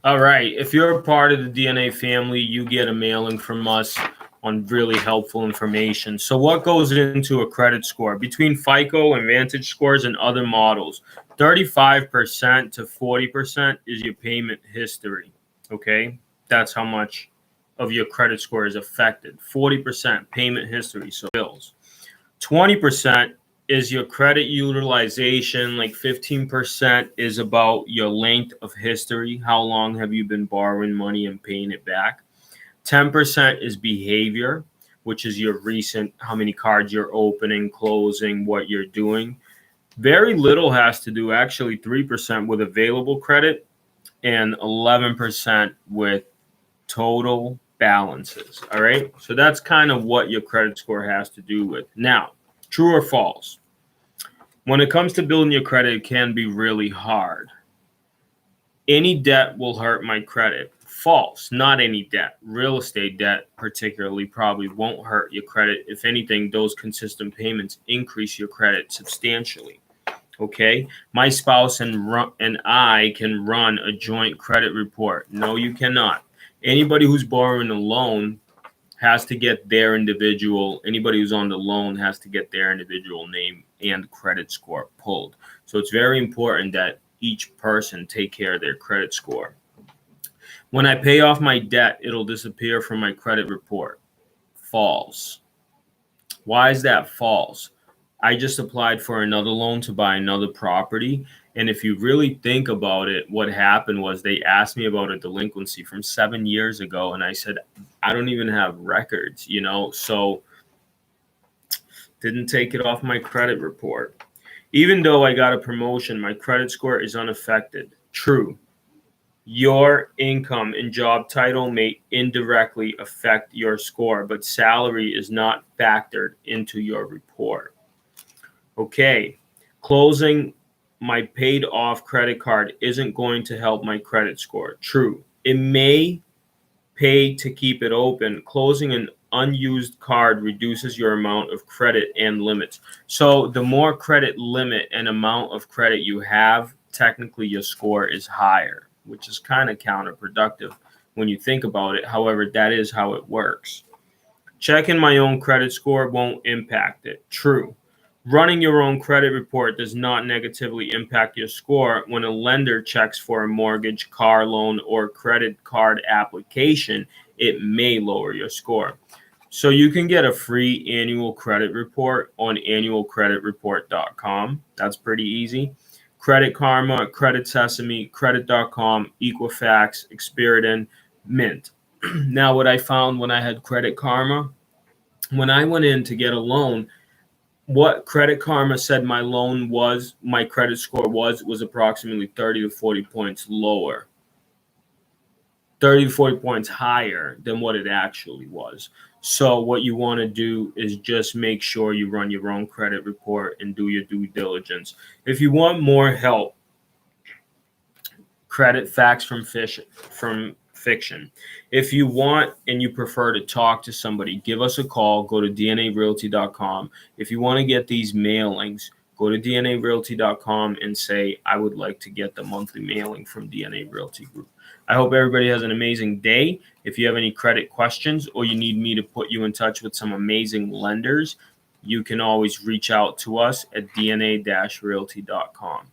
All right. If you're a part of the DNA family, you get a mailing from us on really helpful information. So, what goes into a credit score? Between FICO and Vantage scores and other models, 35% to 40% is your payment history. Okay. That's how much of your credit score is affected. 40% payment history, so bills. 20% is your credit utilization, like 15% is about your length of history. How long have you been borrowing money and paying it back? 10% is behavior, which is your recent, how many cards you're opening, closing, what you're doing. Very little has to do, actually 3% with available credit and 11% with total balances. All right. So that's kind of what your credit score has to do with. Now, true or false? When it comes to building your credit, it can be really hard. Any debt will hurt my credit. False. Not any debt. Real estate debt, particularly, probably won't hurt your credit. If anything, those consistent payments increase your credit substantially. Okay. My spouse and I can run a joint credit report. No, you cannot. Anybody who's borrowing a loan has to get their individual, anybody who's on the loan has to get their individual name and credit score pulled. So it's very important that each person take care of their credit score. When I pay off my debt, it'll disappear from my credit report. False. Why is that false? I just applied for another loan to buy another property. And if you really think about it, what happened was they asked me about a delinquency from 7 years ago. And I said, I don't even have records, so didn't take it off my credit report. Even though I got a promotion, my credit score is unaffected. True. Your income and job title may indirectly affect your score, but salary is not factored into your report. Okay, closing my paid off credit card isn't going to help my credit score. True. It may pay to keep it open. Closing an unused card reduces your amount of credit and limits. So the more credit limit and amount of credit you have, technically your score is higher, which is kind of counterproductive when you think about it. However, that is how it works. Checking my own credit score won't impact it. True. Running your own credit report does not negatively impact your score. When a lender checks for a mortgage, car loan, or credit card application, it may lower your score. So you can get a free annual credit report on annualcreditreport.com. That's pretty easy. Credit Karma, Credit Sesame, Credit.com, Equifax, Experian, Mint. Now, what I found when I had Credit Karma, when I went in to get a loan, what Credit Karma said my credit score was approximately 30 to 40 points lower, 30 to 40 points higher than what it actually was. So what you want to do is just make sure you run your own credit report and do your due diligence. If you want more help, credit facts from fiction. If you want and you prefer to talk to somebody, give us a call. Go to dnarealty.com. If you want to get these mailings, go to dnarealty.com and say, I would like to get the monthly mailing from DNA Realty Group. I hope everybody has an amazing day. If you have any credit questions or you need me to put you in touch with some amazing lenders, you can always reach out to us at dna-realty.com.